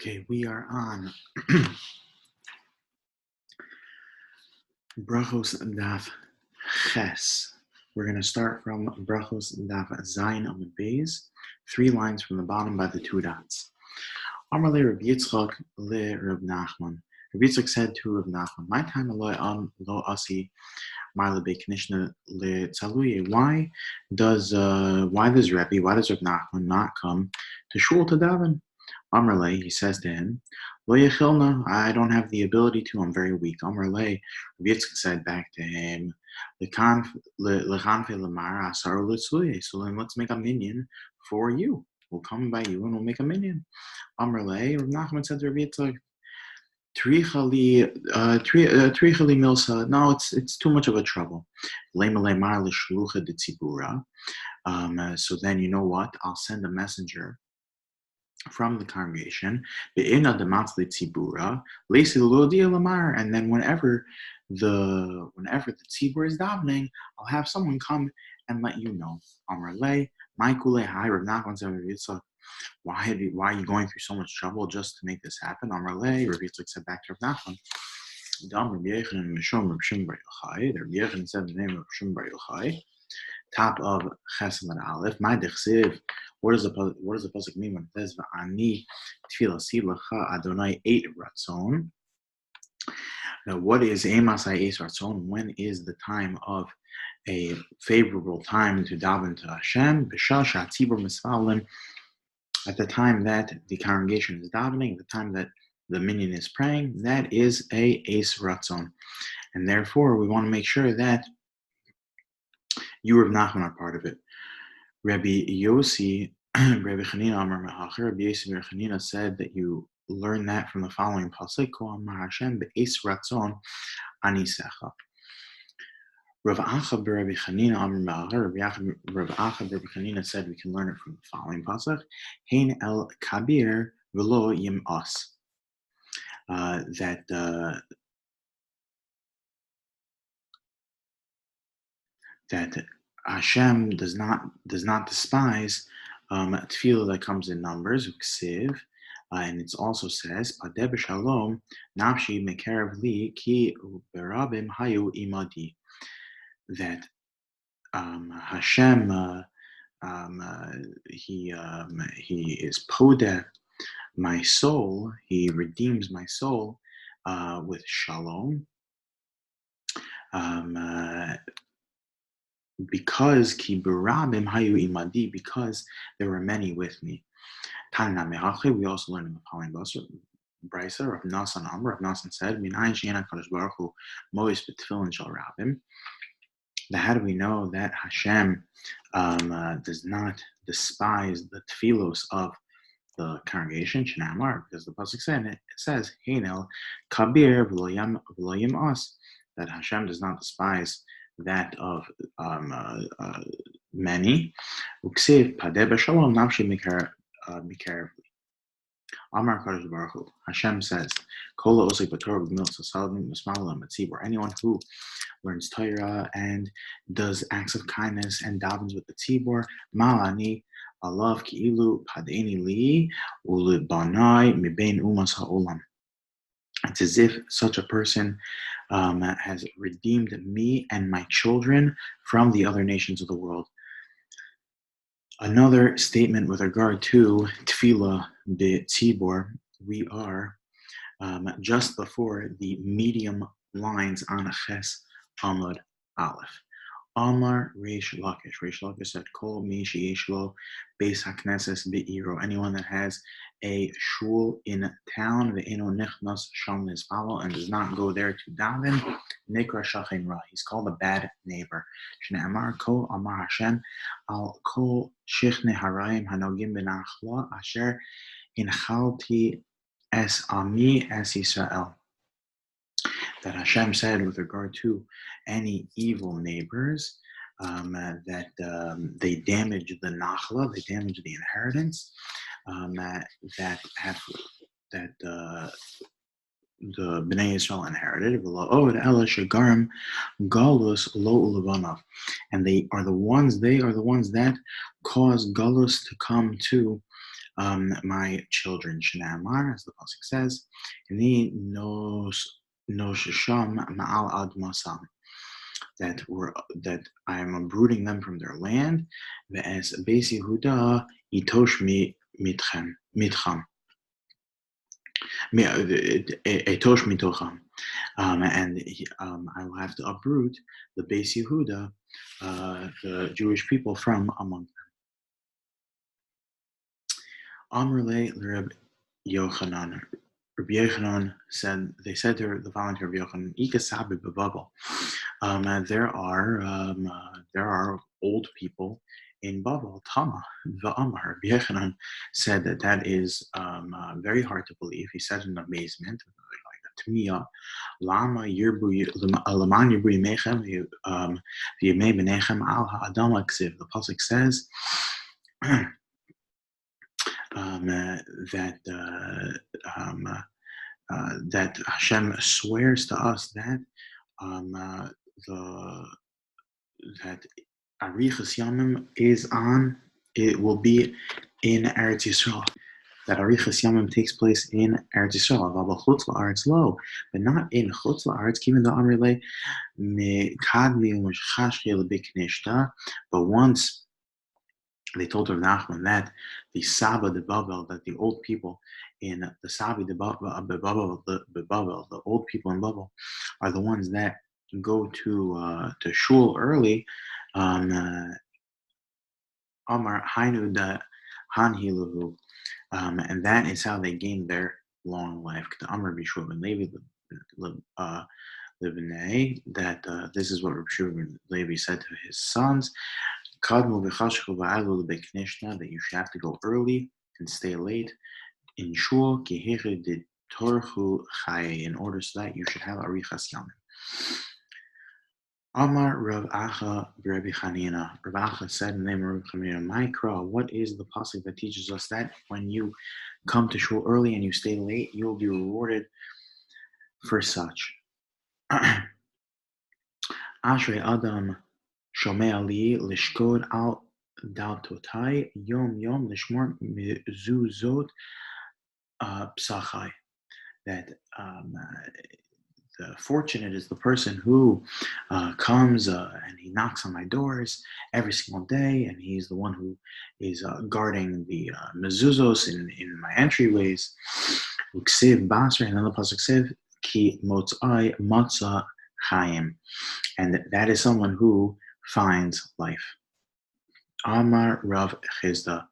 Okay, we are on Brachos Daf Ches. We're going to start from Brachos Daf Zayin Amud Beis, 3 lines from the bottom by the 2 dots. Amar le Rabbi Yitzchak le Reb Nachman. Rabbi Yitzchak said to Reb Nachman, "My time lo asi marle beknishna le tzaluye." Why does Reb Nachman not come to shul to daven? Amrle, he says to him, Lo yechilna, I don't have the ability to, I'm very weak. Amrle, Yitzchak said back to him, Lechanfe lemar asar litzluye. So then let's make a minyan for you. We'll come by you and we'll make a minyan. Amrle, Rav Nachman said to Rabbi Yitzchak, Trichali milsa. No, it's too much of a trouble. Lemar lishlucha de tzibura. So then you know what? I'll send a messenger from the congregation, and then whenever the tzibur is davening, I'll have someone come and let you know. Why are you going through so much trouble just to make this happen? Rabbi Yitzchak said back to Rav Nachman, Rabbi Yechon said the name of Shum Bar Yochai, top of Chesed and Aleph. My dechsiv. What does the pasuk mean when it says "Va'ani tefilasi lecha Adonai eit ratzon"? Now, what is emasai eis ratzon? When is the time of a favorable time to daven to Hashem? B'shal shatzibur misfalim. At the time that the congregation is davening, the time that the minyan is praying, that is a eis ratzon, and therefore we want to make sure that you, Rav Nachman, are part of it. Rabbi Yossi, Rabbi Chanina Amar Mehacher, Rabbi Yossi Rabbi Chanina said that you learn that from the following pasuk: Ko Amar Hashem be'es ratzon anisecha. Rav Acha Rabbi Chanina Amar Mehacher, Rav Acha Rabbi Chanina said we can learn it from the following pasuk: Hein el kabir v'lo yim os. That Hashem does not despise tefillah that comes in numbers, ksiv, and it also says Padeh b'shalom nafshi mekarev li ki berabim hayu imadi. That Hashem he is podeh my soul, he redeems my soul with shalom. Because ki berabim hayu imadi, because there were many with me. Tanina mehachi, we also learn in the following brisa. Rav Nasan Amar, Rav Nasan said, Minayin she'ena kadosh baruch hu mois b'tefillin shel rabim. How do we know that Hashem does not despise the tefillos of the congregation? Shnamar, because the pasuk says, Heinel kabir v'lo yim os, that Hashem does not despise that of many. Uksiv padeh b'shalom nafshi mikarev li. Amar Kadosh Baruch Hu, Hashem says, Kol osek b'torah b'milas hasadim v'smalam etzibur. Anyone who learns Torah and does acts of kindness and davens with the tzibur, malani alav ki'ilu padeni li ulibanai mibein umas ha'olam. It's as if such a person has redeemed me and my children from the other nations of the world. Another statement with regard to tefillah b'tzibur, we are just before the medium lines on Ches Amud Aleph. Amar Reish Lakish. Reish Lakish said, Kol mi sheyesh lo beis hakneses be'iro. Anyone that has a shul in town, ve'eno nichnas sham nizpalo, and does not go there to daven, nikra shachin ra. He's called a bad neighbor. Shnei Amar Ko Amar Hashem al kol shichne harayim hanogim benachla asher inchalti es ami es Yisrael. That Hashem said with regard to any evil neighbors, that they damage the nachla, they damage the inheritance, that the Bnei Yisrael inherited, and they are the ones that cause galus to come to my children. Shnamar, as the pasuk says, Ni nos sham ma'al ad masam. That I am uprooting them from their land. Ve'es Beis Yehuda itosh mitcham. Etosh mitocham. I will have to uproot the Beis Yehuda, the Jewish people from among them. Amrle l'Reb Yochanan. Rabbi Yochanan said, they said to the volunteer of Yochanan, Ika sabi b'babel. There are old people in Babel. Tama v'amar. Rabbi Yochanan said that is very hard to believe. He said in amazement, like a tmiya, lama yirbu laman yirbu yimechem v'yimei b'nechem al ha'adam aksiv. The pasuk says that Hashem swears to us that that Arichas Yamim it will be in Eretz Yisrael. That Arichas Yamim takes place in Eretz Yisrael, Chutz la'aretz lo, but not in Chutz la'aretz. Given the Amrle Kadmi U'Meshchashchi L'Biknishta, but once they told Rav Nachman that the Saba de Babel, that the old people in the Sabi de Babel, the old people in Babel, are the ones that go to shul early. Amar Hainu da Hanhiluhu, and that is how they gain their long life. Amar Bishua ben Levi that this is what Rabbi Shua ben Levi said to his sons. That you should have to go early and stay late in shul in order so that you should have arichas yamim. Amar Rav Acha Rabbi Chanina. Rav Acha said in the name of Rabbi Chanina, Mikra, what is the pasuk that teaches us that when you come to shul early and you stay late, you will be rewarded for such? Ashrei Adam Shomei li lishkod al daltotai yom yom lishmor mezuzot psachai. That the fortunate is the person who comes and he knocks on my doors every single day, and he's the one who is guarding the mezuzos in my entryways. Uksiv basra, and then the pasuk says ki motzai matzah chaim, and that is someone who finds life. Amar Rav Chizda.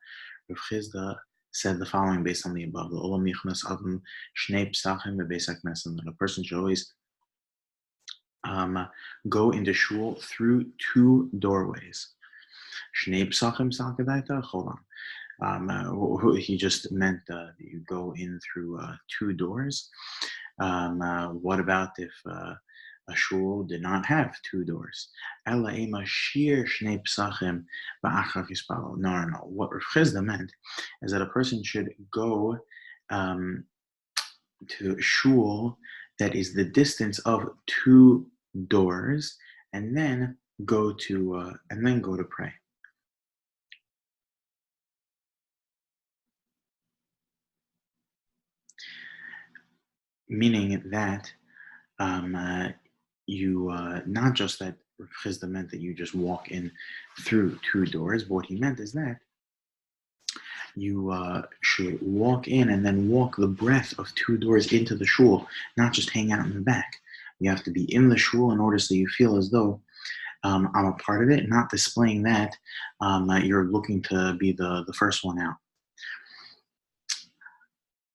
Rav Chizda said the following based on the above: that a person should always go into shul through two doorways. Hold on. He just meant you go in through two doors. What about if a shul did not have two doors? No. What Rav Chizda meant is that a person should go to shul that is the distance of two doors, and then go to pray. Meaning that you not just that Rav Chizda meant that you just walk in through two doors, but what he meant is that you should walk in and then walk the breadth of two doors into the shul, not just hang out in the back. You have to be in the shul in order so you feel as though I'm a part of it, not displaying that you're looking to be the first one out.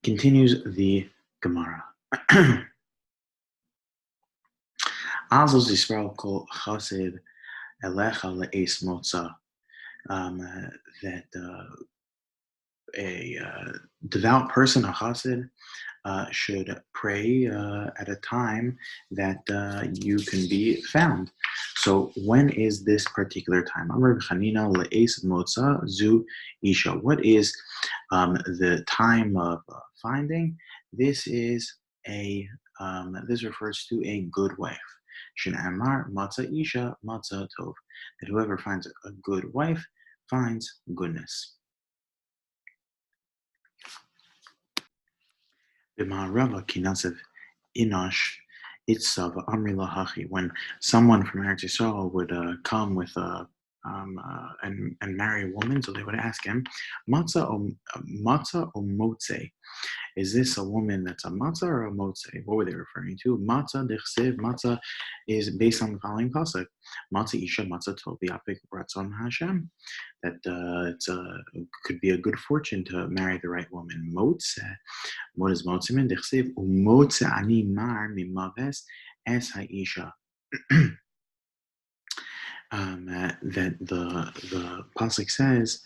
Continues the Gemara. Azos Yisrael kol chassid elecha le'es motza. That a devout person, a chassid, should pray at a time that you can be found. So when is this particular time? Amar Chanina le'es motza zu isha. What is the time of finding? This is this refers to a good wife. Shenamar matzah isha matzah tov. That whoever finds a good wife finds goodness. B'ma'arava kinasev inosh itzav amri lahachi. When someone from Eretz Yisrael would come with and marry a woman, so they would ask him, matzah or motze? Is this a woman that's a matzah or a motze? What were they referring to? Matzah dechsev. Matzah is based on the following pasuk: Matzah isha matzah tov v'yapik ratzon Hashem. That could be a good fortune to marry the right woman. Motze. What does motze mean? Dechsev umotze ani mar mimaves es haisha. That the pasuk says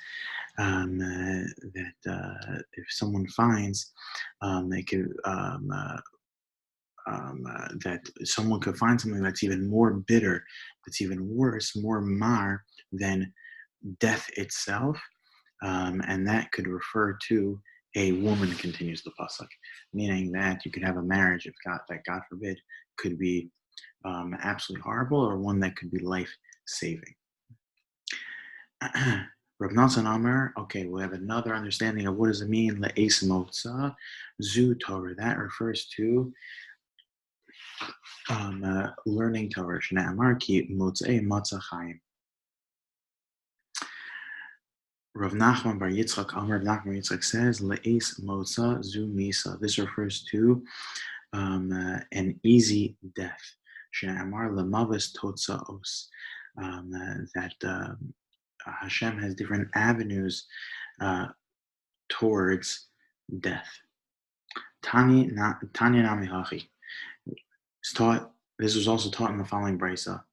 that if someone finds that someone could find something that's even more bitter, that's even worse, more mar than death itself, and that could refer to a woman, continues the pasuk, meaning that you could have a marriage that God forbid could be absolutely horrible, or one that could be life-saving. Rav Nassan Amar, okay, we have another understanding of what does it mean, le'es motza, zu Torah. That refers to learning Torah. Shna Amar ki motzei matzah chaim. Rav Nachman bar Yitzchak Amar, Rav Nachman bar Yitzchak says, le'es motza zu misa. This refers to an easy death. Shna Amar lemavis totzaos. That Hashem has different avenues towards death. Tanya Nami Hachi. This was also taught in the following brisa.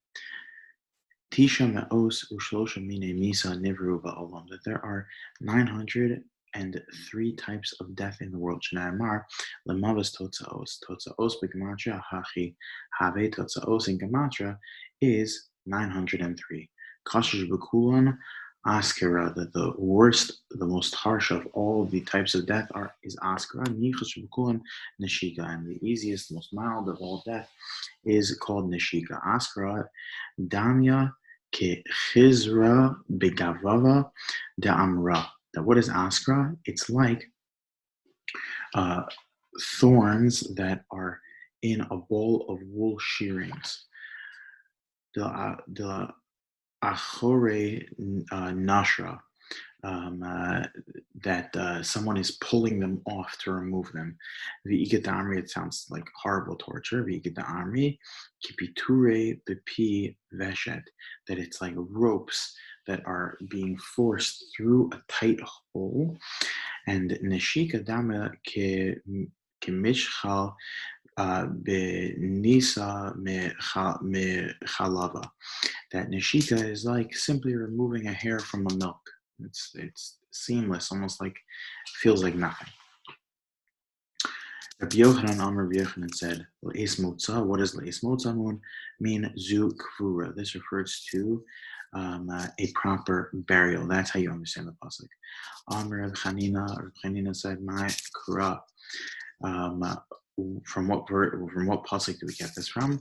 Tisha me'os ushlosha mine misa nivru ba'olam. That there are 903 types of death in the world. Shneimar lemavas totzaos. Totzaos b'gematria hachi have totzaos in gematria is 903. Kashish b'kulan askera, that the worst, the most harsh of all the types of death is askera. Nichash b'kulan neshika, and the easiest, most mild of all death is called neshika. Askera damya ke chizra begavava de'amra. That what is askera? It's like thorns that are in a bowl of wool shearings. The achore nashra, that someone is pulling them off to remove them. V'iget it sounds like horrible torture. V'iget kipiture bepi veshet, that it's like ropes that are being forced through a tight hole. And neshika dama kemishchal benisa mechalava. That neshika is like simply removing a hair from a milk. It's seamless, almost like feels like nothing. Rabbi Yochanan Amar Rabbi Yochanan said, "Le'es motza." What does le'es motza mean? Zu kvura. This refers to a proper burial. That's how you understand the pasuk. Amar Reb Chanina said, "My kura." From what pasuk do we get this from?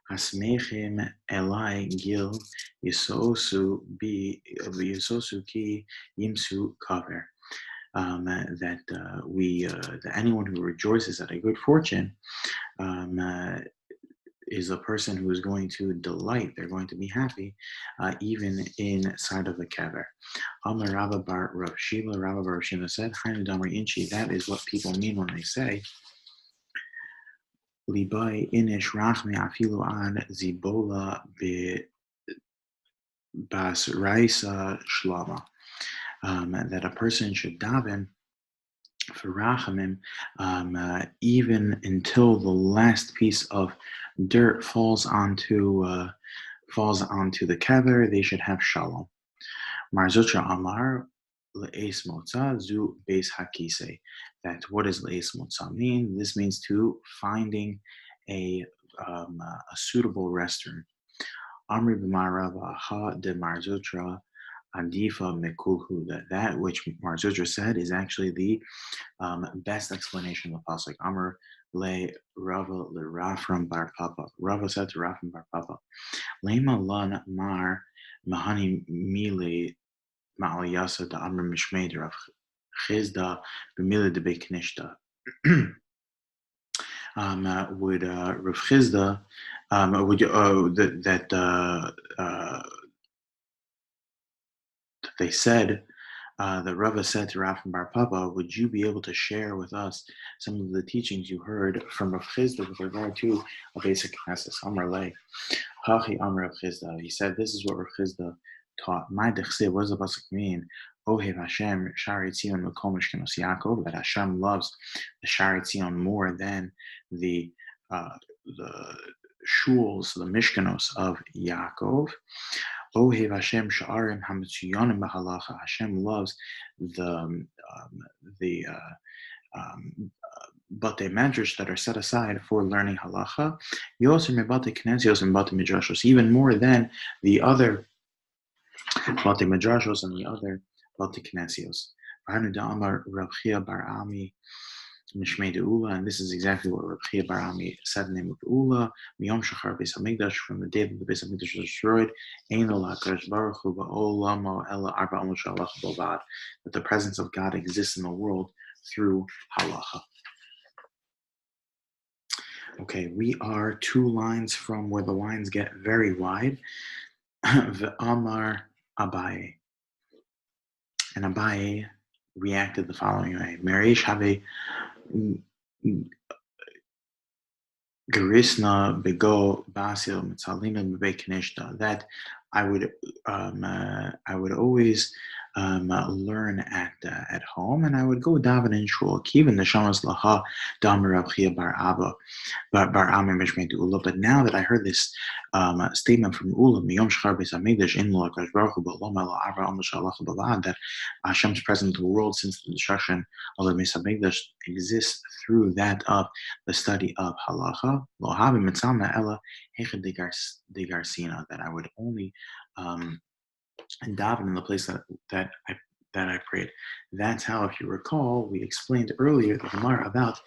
Hasmechim elai gil yisosu ki yimsu kaver. That anyone who rejoices at a good fortune is a person who is going to delight. They're going to be happy, even inside of the kever. Amar Rabba bar Rav Shila, Rabba bar Shila said, "Hainu damar inchi." That is what people mean when they say, "Libai inish rachmi afilu ad zibola be bas raisa shlama." That a person should daven for rachamim even until the last piece of dirt falls onto the kever. They should have shalom. Mar Zotra Amar le'es motza zu beis hakise. That what does le'es motza mean? This means to finding a suitable restroom. Amri b'marava ha de Mar Zotra Adifa mekulhu, that which Mar Zutra said is actually the best explanation of the pasuk. Amar le Rava le Rafram bar Papa. Rava said to Rafram bar Papa, Lema lan mar mahani mile ma'aliyasa da Amr mishmeid Rav Chizda b'mile de beknishta. would Rav Chizda would that they said that Rava said to Rav Bar Papa, would you be able to share with us some of the teachings you heard from Rav Chizda with regard to a basic Knesset? Amar Lei, Hachi Amar Rav Chizda. He said, this is what Rav Chizda taught. My dechse, what does the pasuk mean? Ohev Hashem Shari Tzion Mekom Mishkenos Yaakov. That Hashem loves the Shari Tzion more than the shuls, the Mishkenos of Yaakov. Ohev Hashem Sha'arim Hametzuyonim B'Halacha. Hashem loves the Batei Medrash that are set aside for learning halacha. Yoser Mebatei Knesios and Batei Midrashos, even more than the other Batei Midrashos and the other Batei Knesios. V'hanu da'amar Rav Chia bar Ami Mishmei De'ula, and this is exactly what Rav Chia bar Ami said in the name of Ula. Miyom Shachar Beis Hamikdash, from the day that the Beis Hamikdash was destroyed, Ein lo HaKadosh Baruch Hu ba'olamo ela arba amot shalacha b'lvad, that the presence of God exists in the world through halacha. Okay, we are 2 lines from where the lines get very wide. Ve'amar Abaye. And Abaye reacted the following way. Mereish have Gerisna bego basil mitzalina bebe kanishta. That I would always learn at home, and I would go daven in shul. Kivan neshamas laha damer Rav Chia bar Abba bar Ami mishmei Ula. But now that I heard this statement from Ula, miyom shchar beis hamikdash in lo HaKadosh Baruch Hu b'olom elo arba amot shalacha b'lvad, that Hashem's presence in the world since the destruction of the Beis Hamikdash exists through that of the study of halacha. Lo havi mitzalna ela hechad degarsina, that I would only and daven in the place that I prayed. That's how, if you recall, we explained earlier the Gemara about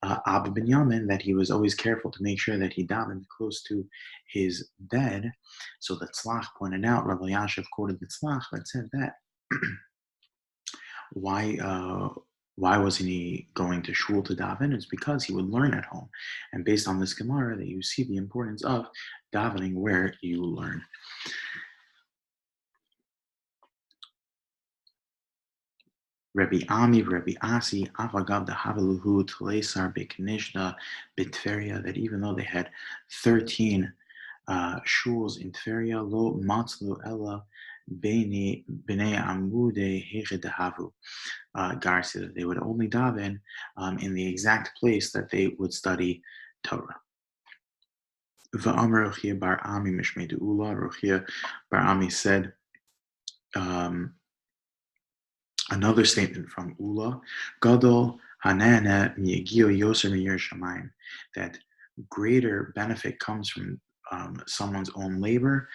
Abba Binyamin, that he was always careful to make sure that he davened close to his bed. So the Tzlach pointed out, Rabbi Yashiv quoted the Tzlach that said that why wasn't he going to shul to daven? It's because he would learn at home. And based on this Gemara, that you see the importance of davening where you learn. Rabbi Ami, Rabbi Asi, Avagav the Havaluhu, Tlesar, Bekanishna, Bitferia, that even though they had 13 shuls in Tveria, Lo Matzlu Ella, Bnei Amude Hechedahavu, Garcia, that they would only daven in the exact place that they would study Torah. Va'amar Rochia bar Ami Mishmei De'ula, Rochia bar Ami said, another statement from Ula, Gadol Hanana Miyagio Yoser Miyir Shamayim, that greater benefit comes from someone's own labor,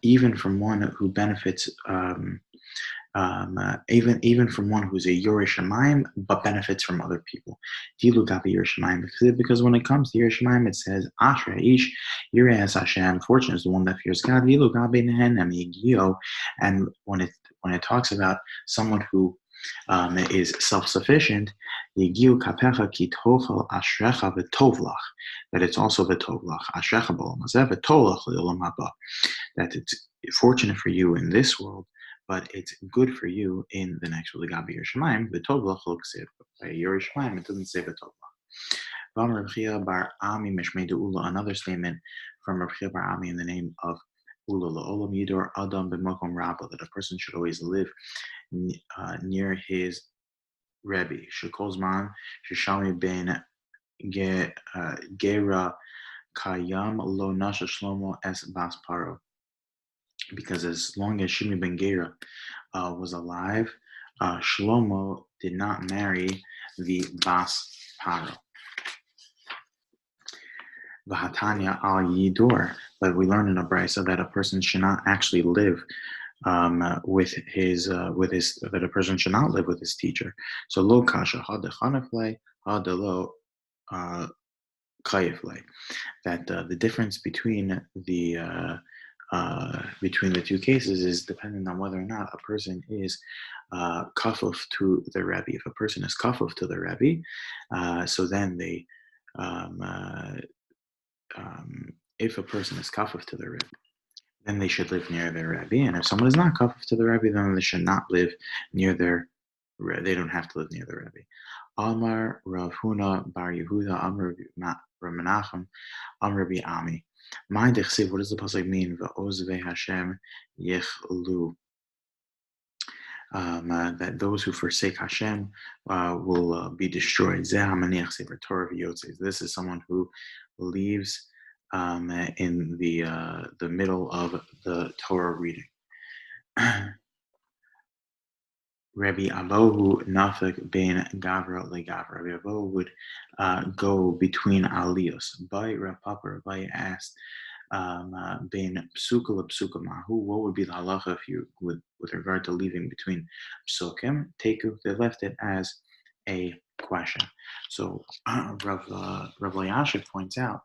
even from one who benefits, even from one who's a Yoreh Shamayim, but benefits from other people. Dilu Gabi Yoreh Shamayim, because when it comes to Yoreh Shamayim, it says Asher Ish Yireh Hashem. Fortunate is the one that fears God. Dilu Gabi Nehen Miyagio, and when it talks about someone who is self-sufficient, Yegiu kapecha ki tochel ashrecha v'tovlach, that it's also v'tovlach, ashrecha b'olam hazeh v'tovlach l'olam haba, that it's fortunate for you in this world, but it's good for you in the next world. Gabi Yoreh Shamayim, v'tovlach lo k'sev, by Yoreh Shamayim, it doesn't say v'tovlach. V'amar Rav Chia bar Ami mishmei de'ula, another statement from Rav Chia bar Ami in the name of Ula la'olam yidor adam b'makom rabba, that a person should always live near his Rebbe. Shekolzman sheshami ben gera kayam lo nasha shlomo es bas paro, because as long as Shimi ben Gera was alive, Shlomo did not marry the bas paro. V'hatanya al yidor, but we learn in a brisa that a person should not actually live with his that a person should not live with his teacher. So lo kasha hadechanefle hadelo kayefle, that the difference between the two cases is dependent on whether or not a person is kafuf to the Rebbe. If a person is kafuf to the Rebbe, so then they um, if a person is kafif to the Rebbe, then they should live near their Rebbe. And if someone is not kafif to the Rebbe, then they should not live near their Rebbe. They don't have to live near the Rebbe. Amar Rav Huna Bar Yehuda Amar Rav Menachem Amar Rabbi Ami. My dechsiv, what does the pasuk mean? Va'ozvei Hashem yichlu. That those who forsake Hashem will be destroyed. This is someone who leaves in the middle of the Torah reading. Rabbi Abohu Nafik ben Gavra legavra. Rabbi Abohu would go between aliyos. By Rav Papa, Rabbi asked, ben psuka lepsuka mahu, what would be the halacha if you with regard to leaving between psukim? They left it as a question. So Rav Elyashiv points out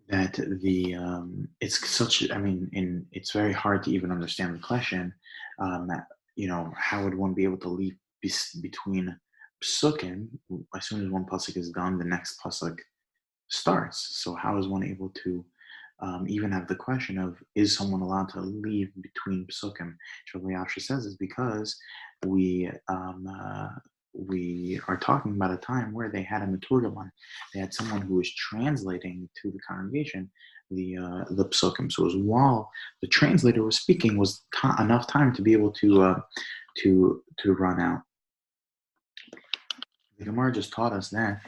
that the it's such, I mean, it's very hard to even understand the question. How would one be able to leave between psukim? As soon as one pasuk is done, the next pasuk starts. So how is one able to even have the question of, is someone allowed to leave between psukim? Rabbi Yasha says is because we are talking about a time where they had a meturgaman. They had someone who was translating to the congregation the psukim. So it was while the translator was speaking was enough time to be able to run out. The Gemara just taught us that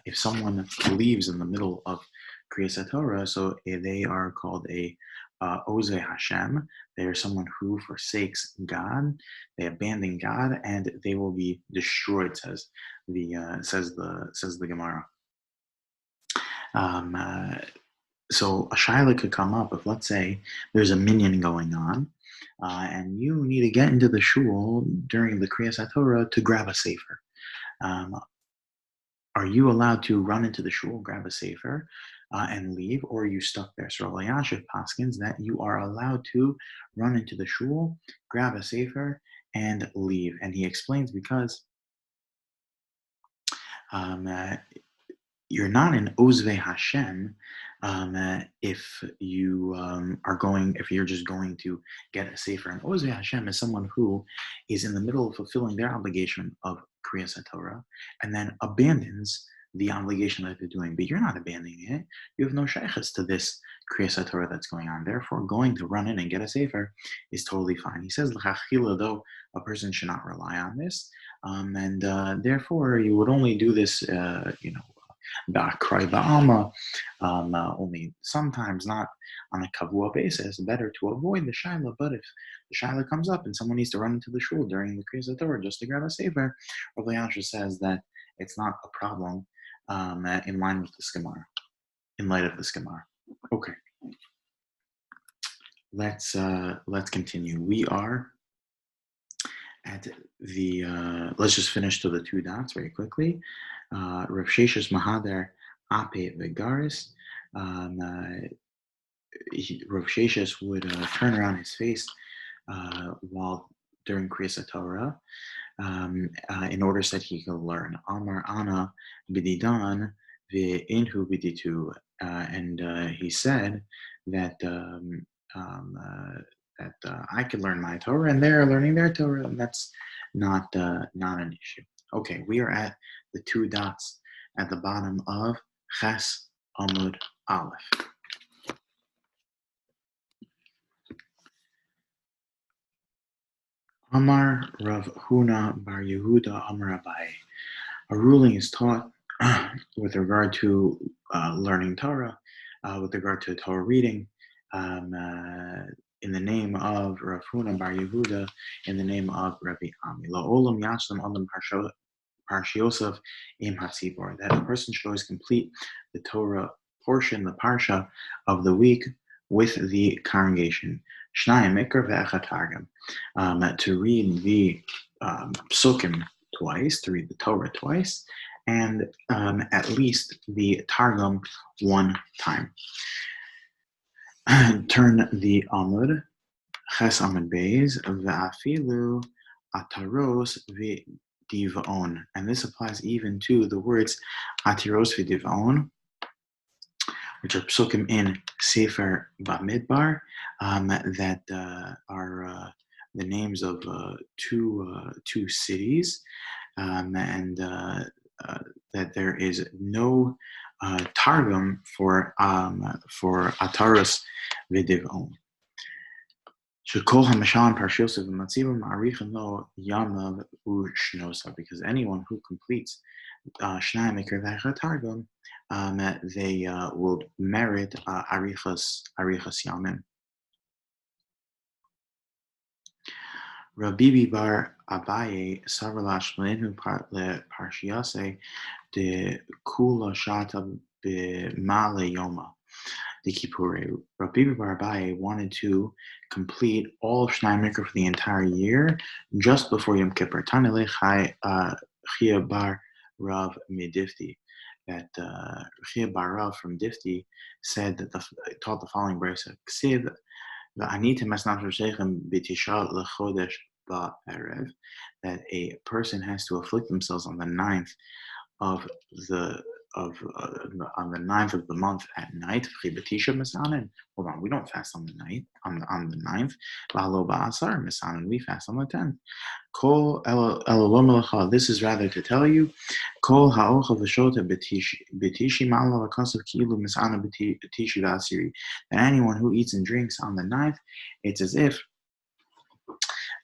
if someone leaves in the middle of Kriyas Torah, so they are called a Ozeh Hashem. They are someone who forsakes God. They abandon God, and they will be destroyed. Says the Gemara. So a shaila could come up if, let's say, there's a minyan going on, and you need to get into the shul during the Kriyas Torah to grab a sefer. Are you allowed to run into the shul, grab a sefer, and leave, or are you stuck there? So Rav Elyashiv paskins that you are allowed to run into the shul, grab a sefer, and leave. And he explains because you're not in Ozvei Hashem if you're just going to get a sefer. And Ozvei Hashem is someone who is in the middle of fulfilling their obligation of Kriyas Torah and then abandons the obligation that they're doing. But you're not abandoning it. You have no shaykhs to this Kriyas Torah that's going on. Therefore, going to run in and get a sefer is totally fine. He says, l'chachila, though, a person should not rely on this. And therefore, you would only do this, ba'akrai ba'alma, only sometimes, not on a kavua basis. Better to avoid the shaila. But if the shaila comes up and someone needs to run into the shul during the Kriyas Torah just to grab a sefer, Rav Elyashiv says that it's not a problem in line with the Gemara. In light of the Gemara. Okay. Let's continue. We are at the let's just finish to the two dots very quickly. Rav Sheshes Mahader Ape Vegaris. Rav Sheshes would turn around his face while during Kriyas Torah in order so that he could learn. Amar Ana Bididan Ve'inhu Biditu. And he said that I could learn my Torah and they're learning their Torah, and that's not an issue. Okay, we are at the two dots at the bottom of Ches Amud Aleph. Amar Rav Huna Bar Yehuda Amar Abai. A ruling is taught with regard to learning Torah, with regard to Torah reading, in the name of Rav Huna Bar Yehuda, in the name of Rabbi Ami. La'olam yashlam adam parshiosaf im hatzibor. That a person should always complete the Torah portion, the parsha of the week, with the congregation. Shnayim mikra ve'echad targum. To read the psukim twice, to read the Torah twice, and at least the targum one time. Turn the Amud Ches Amud Beis Ve'afilu Ataros V'Divon. And this applies even to the words Atiros V'Divon, which are psukim in Sefer Bamidbar, that are the names of two cities, and that there is no targum for Ataros V'Divon. Shekol Hamashan Parshiosav Matzivim Arichin Lo Yamav Ushnosa, because anyone who completes Shnai Mikra V'Echad Targum, they will merit Arichas Yamim. Rabbi Bar Abaye Savralash Lenhu Parshiyase de Kula Shata B'Male Yoma. The Kippurei. Rabbi Bar Abaye wanted to complete all of Shnai Mikra for the entire year just before Yom Kippur. Tanele Chia Bar Rav Midifti. That Chia Bar Rav from Difti said that taught the following brisa: Ksiv v'anita masnat rosechem b'tisha lechodesh ba'erev. That a person has to afflict themselves on the 9th of the on the 9th of the month at night. Hold on, we don't fast on the night on the 9th. We fast on the 10th. This is rather to tell you, that anyone who eats and drinks on the 9th, it's as if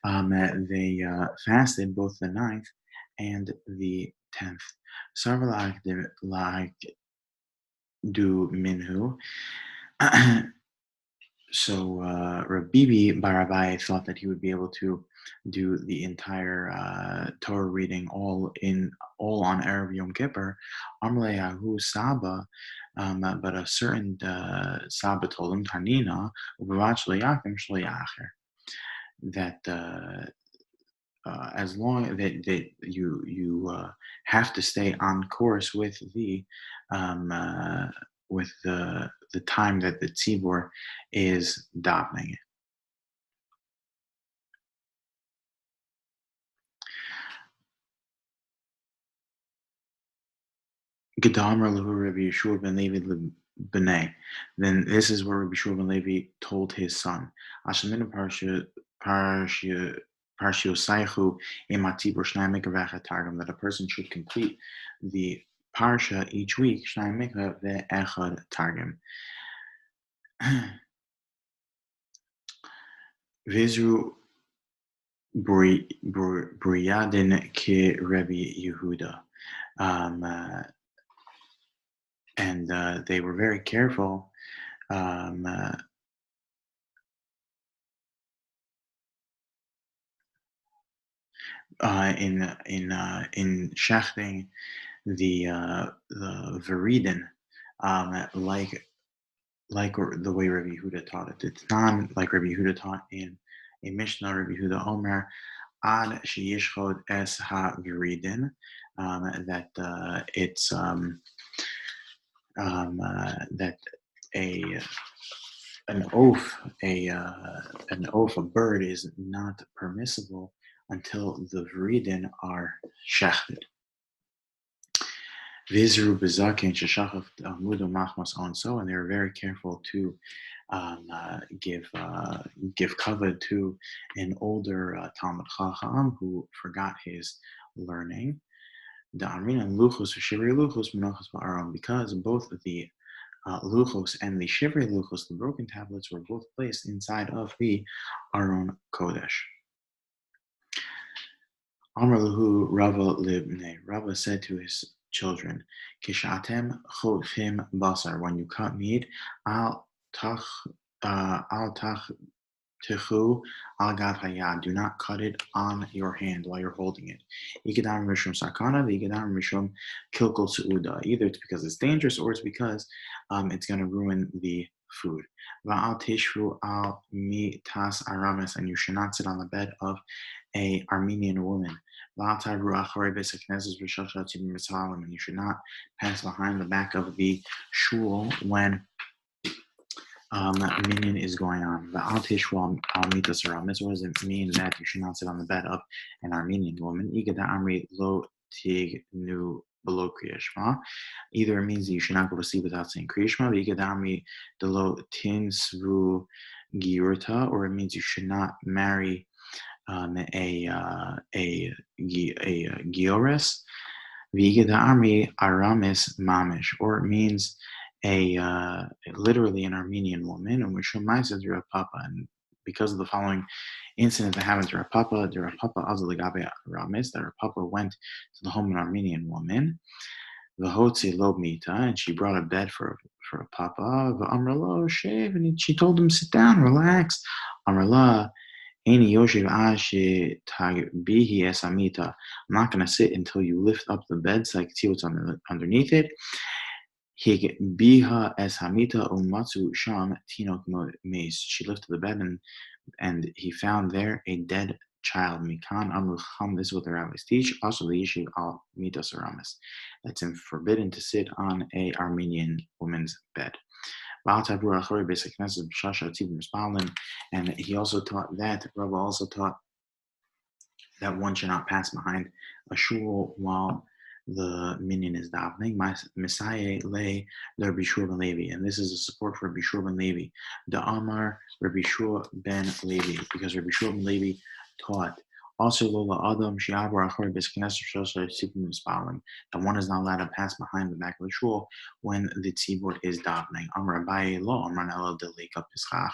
they fasted both the 9th and the 10th. Sarvalak like do minhu. So Rabbi Bar Abaye thought that he would be able to do the entire Torah reading all on Erev Yom Kippur. Amrle Yahu Saba, but a certain Saba told him Tanina Ubavach Leyakim Shleyacher, that as long that you have to stay on course with the time that the tzibur is davening. Gedamar lahu Rabbi Yeshua ben Levi b'nei. Then this is where Rabbi Yeshua ben Levi told his son, Ashamina Parshiyosaichu imatibur shnai mikra v'echad targum, that a person should complete the parsha each week, shnai mikra v'echad targum. Vizru Briyadin ke Rabbi Yehuda. And they were very careful in shechting the Veriden, like the way Rabbi Yehuda taught it. It's not like Rabbi Yehuda taught in a Mishnah. Rabbi Yehuda Omer ad sheyishchod es ha Veriden, that it's that an oath a bird is not permissible until the Veriden are shechted. Vizru bezakin sheshachaf mudu machmas onso, and they were very careful to give kavod to an older Talmud Chacham who forgot his learning. The Amrin and Luchos Shivri Luchos Menachos Ba'aron, because both the Luchos and the Shivri Luchos, the broken tablets, were both placed inside of the Aron Kodesh. Amar Lahu Rava Libne. Rava said to his children, Kishatem Chofim Basar, when you cut meat, al tach Tichu al gav hayad, do not cut it on your hand while you're holding it. Ikadam Rishum Sakana, the Ikadam Rishum Kilkul Suuda. Either it's because it's dangerous or it's because it's going to ruin the food. Va'al Tishru al mitas aramis, and you should not sit on the bed of a Armenian woman. And you should not pass behind the back of the shul when Minion is going on. The Altishwal Almita Saramis, what does it mean that you should not sit on the bed of an Armenian woman? Igada Amri Lo Tig Nu Below Kriyashma. Either it means that you should not go to sleep without saying Kriyashma, Igada Amri Delo Tin Svu Giurta, or it means you should not marry a Giores. Vigida Armi Aramis Mamish, or it means literally an Armenian woman, and Mishumaisa's Papa. And because of the following incident that happened to Rapapa, the Rapapa Azaligabe Aramis, that Rapapa went to the home of an Armenian woman, the Hotzi Lobmita, and she brought a bed for a Papa, the Amralo shave, and she told him, sit down, relax. Amrala, Ani Yoshiv Ashi Bihi Esamita. I'm not going to sit until you lift up the bed so I can see what's underneath it. Hig Biha Esamita Umatsu Sham Tinok Mace. She lifted the bed and he found there a dead child. Mikan Amrucham, this is what the rabbis teach. Also the Yeshiv al Mitas Aramis. That's forbidden to sit on a Armenian woman's bed. And he also taught that, Rabbi also taught that one should not pass behind a shul while the minyan is davening. Messiah lay the Rabbi Shua ben Levi, and this is a support for Rabbi Shua ben Levi. The Amar Rabbi Shua ben Levi, because Rabbi Shua ben Levi taught. Also, Lola Adam Shiabar Achor Biskines Shosha Sipim Spalim, that one is not allowed to pass behind the back of the shul when the tzibur is davening. Amar Abaye Lo Amar Nela Delika Pischa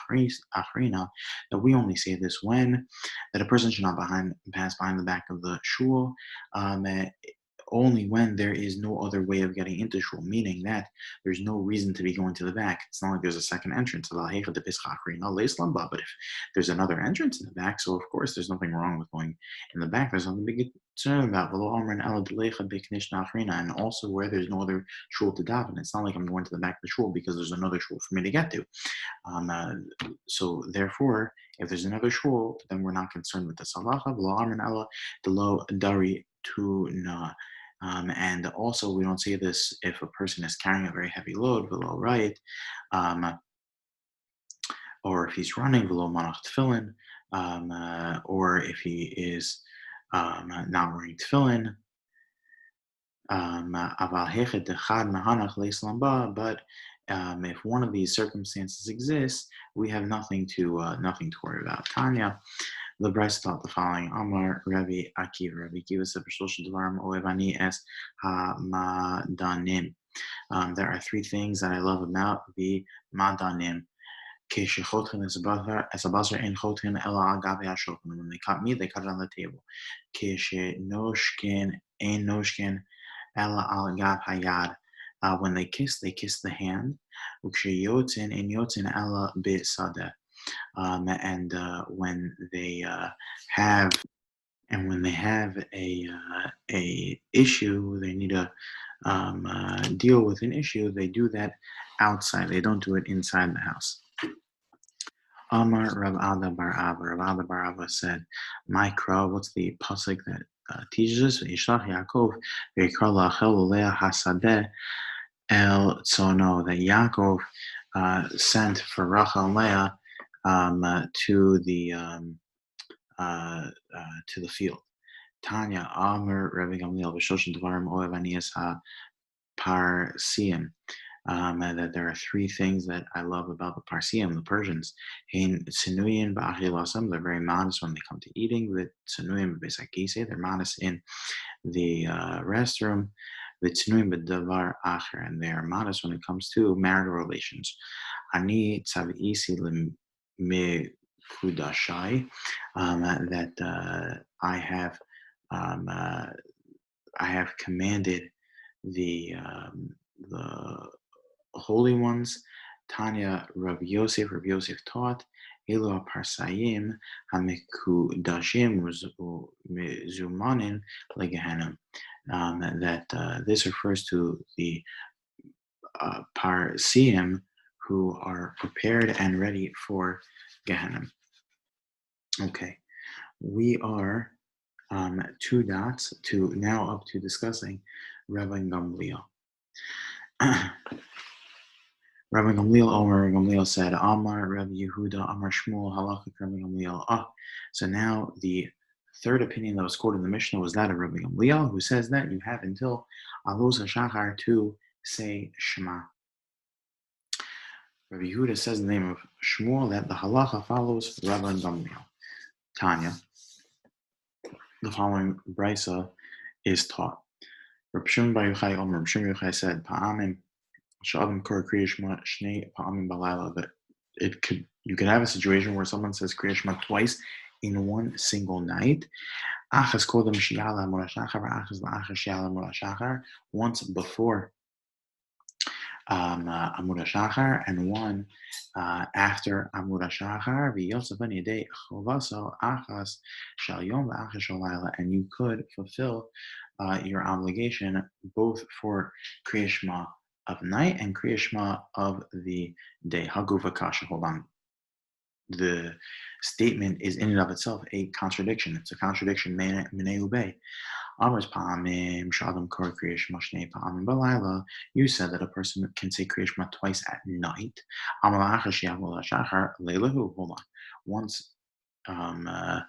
Achrina, that we only say this when that a person should not pass behind the back of the shul, only when there is no other way of getting into shul, meaning that there's no reason to be going to the back. It's not like there's a second entrance. But if there's another entrance in the back, so of course there's nothing wrong with going in the back. There's nothing to be concerned about. And also where there's no other shul to daven. It's not like I'm going to the back of the shul because there's another shul for me to get to. So therefore, if there's another shul, then we're not concerned with the salacha, the low dari tuna. And also, we don't say this if a person is carrying a very heavy load, below right, or if he's running below manach tefillin, or if he is not wearing tefillin. But if one of these circumstances exists, we have nothing to worry about. Tanya, the Brachos taught the following: Amar Rabbi Akiva. Rabbi Akiva said, Oevani es ha-madanim. There are three things that I love about the madanim. When they cut meat, they cut it on the table. When they kiss the hand. And when they have a issue, they need to deal with an issue. They do that outside. They don't do it inside the house. Amar Rav Ada Bar Abba. Rav Ada Bar Abba said, "Mikra, what's the pasuk that teaches us? Yishlach Yaakov v'yikra la'achel Leah hasadeh el tzono." That Yaakov sent for Rachel and Leah to the field. Tanya Amar Rabbi Gamliel v'shoshin dvarim oev anias ha-parsiim. That there are three things that I love about the Parsiim, the Persians. They're very modest when they come to eating. They're modest in the restroom. And they are modest when it comes to marital relations. That I have commanded the holy ones. Tanya Rav Yosef taught Elo Parsayim Hamikudashim Zumanin Legehenim. That this refers to the Parsiim who are prepared and ready for Gehenna. Okay, we are 2 dots to now up to discussing Rabbi Gamliel. Rabbi Gamliel Omer, Gamliel said, Amar Rabbi Yehuda, Amar Shmuel, Halakha Rabbi Gamliel. So now the third opinion that was quoted in the Mishnah was that of Rabbi Gamliel, who says that you have until Aluz HaShachar to say Shema. Rabbi Yehuda says in the name of Shmuel that the halacha follows Rabbi Gamliel. Tanya, the following brisa is taught. Reb Shimon Bar Yochai Omer, Reb Shimon Bar Yochai said, Pa'amim Sh'adam Kor Kriya Shema Shnei Pa'amim Balayla, that you could have a situation where someone says Kriya Shema twice in one single night. Achas Kodem Shi'ala Amud HaShachar, Achas La'achas Shi'ala Amud HaShachar, once before Amud HaShachar, and one after Amud HaShachar, v'yosef ben yedei chovaso achas shal yom v'achas shal laila, and you could fulfill your obligation both for Kriya Shema of night and Kriya Shema of the day. Haguva kasha, hold on. The statement is in and of itself a contradiction. It's a contradiction, minei ubei. You said that a person can say Kriya Shema twice at night. Hold on. Once Amud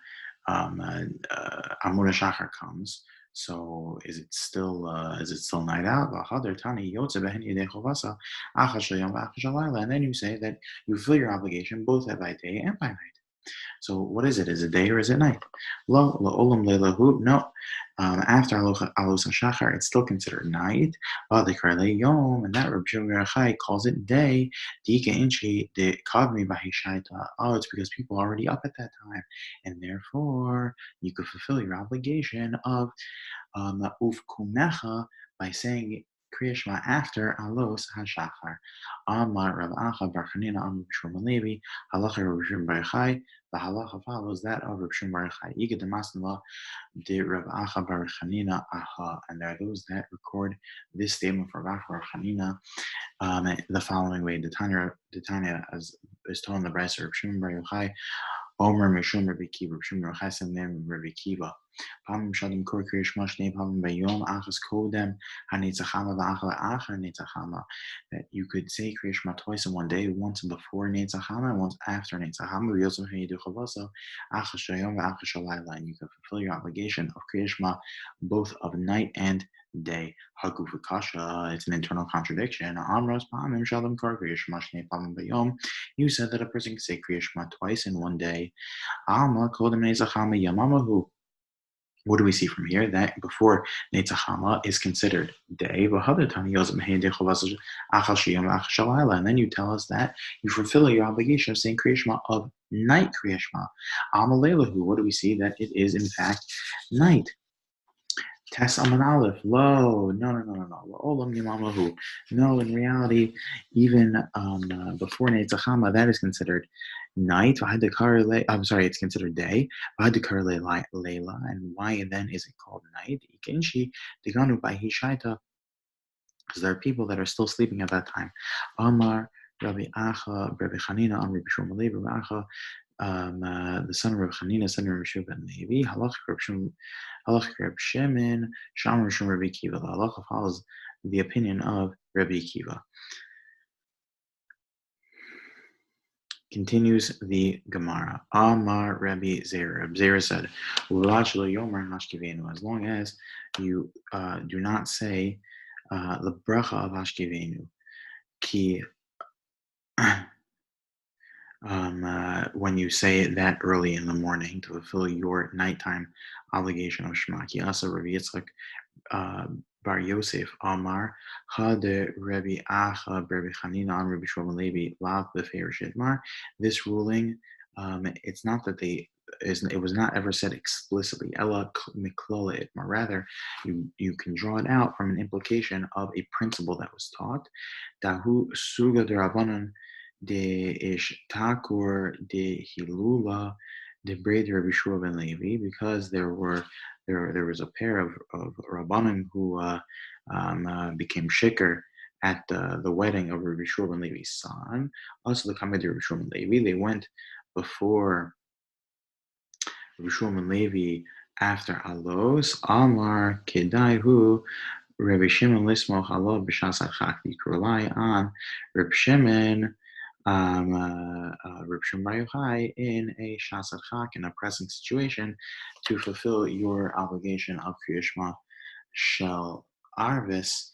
HaShachar comes, so is it still night out? And then you say that you fulfill your obligation both by day and by night. So what is it? Is it day or is it night? No. After Alus HaShachar, it's still considered night. And that Reb Shimon Bar Yochai calls it day. Oh, it's because people are already up at that time, and therefore you could fulfill your obligation of ufkumecha by saying Kriya Shema after Alus HaShachar. Amar Rav Acha Bar Chanina Amar B'Shmuel Levi Halacha Reb Shimon Bar Yochai. The halacha follows that of Reb Shimon Bar Yochai. Iga demasnala de Rav Acha Bar Chanina Aha, and there are those that record this statement for Rav Acha Bar Chanina the following way: the Tanya, as is told in the Brachos Reb Shimon Bar Yochai. Omer Mishum Rabbi Kiva, Reb Shimon Bar Yochai said the name of Rabbi Kiva. Pamim shadim kor kriya shema shnei pamim bayom achas kodem hanetzachama v'achal achar netzachama. That you could say kriya shema twice in one day, once before netzachama and once after netzachama. V'yosef hayidu chavoso achas shayom v'achas shalayla, and you can fulfill your obligation of kriya shema both of night and day. Hagu v'kasha, it's an internal contradiction. Amros pamim shadim kor kriya shema shnei pamim bayom. You said that a person can say kriya shema twice in one day. Alma kodem netzachama yamamahu. What do we see from here? That before Netzachama is considered day, and then you tell us that you fulfill your obligation of saying Kriya Shema of night Kriya Shema. What do we see? That it is in fact night. Tes Aman Aleph, lo, no. No, in reality, even before Netzachama, that is considered night. I'm sorry, it's considered day. Leila, and why then is it called night? Because there are people that are still sleeping at that time. Amar Rabbi Acha, Rabbi Chanina, Amar Rabbi Shmuel Levi, Rabbi Acha, the son of Rabbi Chanina, son of Rabbi Shua ben Levi, Halach Reb Shimon, Sham Rishon Rabbi Kiva. The halacha follows the opinion of Rabbi Kiva. Continues the Gemara. Amar Rabbi Zera. Rabbi Zera said, as long as you do not say the bracha of Hashkivenu, ki when you say that early in the morning to fulfill your nighttime obligation of Shema. Ki asa Rabbi Yitzchak Bar Yosef Amar Ha de Rabbi Acha Rabbi Chanina Am Rabbi Shmuel Levi Lav Beferish Idmar. This ruling, it's not that it was not ever said explicitly. Ella Miklola Idmar. Rather, you can draw it out from an implication of a principle that was taught. Dahu Suga de Rabbanan de Ishtakur de Hilula de Breder Rabbi Shua ben Levi, because there was a pair of Rabbanim who became shikar at the wedding of Rabbi Shua ben Levi's son. Also, the coming of Rabbi Shua ben Levi, they went before Rabbi Shua ben Levi after Alos. Amar Kedai hu Rabbi Shimon lismoch alo b'shas ha'chak. You can rely on Rabbi Shimon, Rabbi Shimon Bar Yochai in a shas ha'chak, in a pressing situation, to fulfill your obligation of Kriyashma Shel Arvis,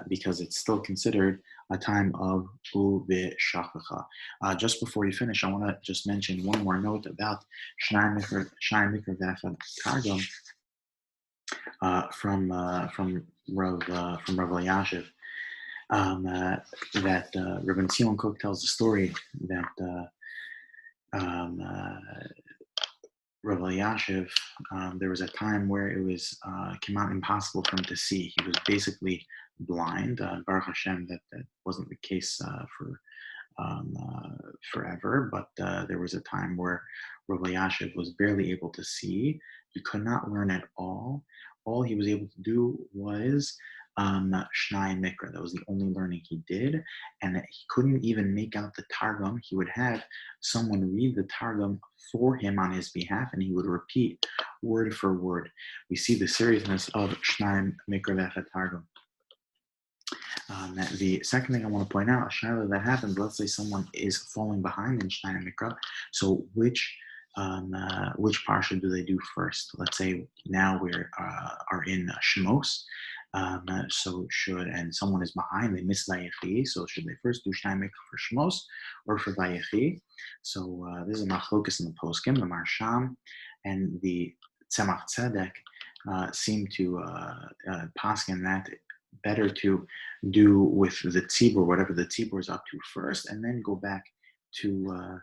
because it's still considered a time of Uve Shachacha. Just before you finish, I want to just mention one more note about Shnai Mikra V'Echad Targum from Rav Elyashiv. That Rabbi Sion Cook tells the story that Rav Elyashiv, there was a time where it was came out impossible for him to see. He was basically blind. Baruch Hashem, that wasn't the case forever, but there was a time where Rav Elyashiv was barely able to see. He could not learn at all. All he was able to do was Shnai Mikra. That was the only learning he did, and he couldn't even make out the Targum. He would have someone read the Targum for him on his behalf, and he would repeat word for word. We see the seriousness of Shnai Mikra V'Echad Targum. The second thing I want to point out, a shaila that happens, let's say someone is falling behind in Shnai Mikra, so which parsha do they do first? Let's say now we are in Shemos, and someone is behind, they miss Vayechi, so should they first do Shnai Mikra for Shemos or for Vayechi? So this is a machlokas in the poskim, the Marsham and the Tzemach Tzedek seem to paskin that better to do with the tzibur, whatever the tzibur is up to first, and then go back to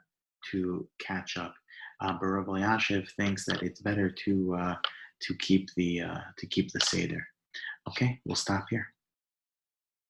catch up. But Rav Elyashiv thinks that it's better to keep the seder. Okay, we'll stop here.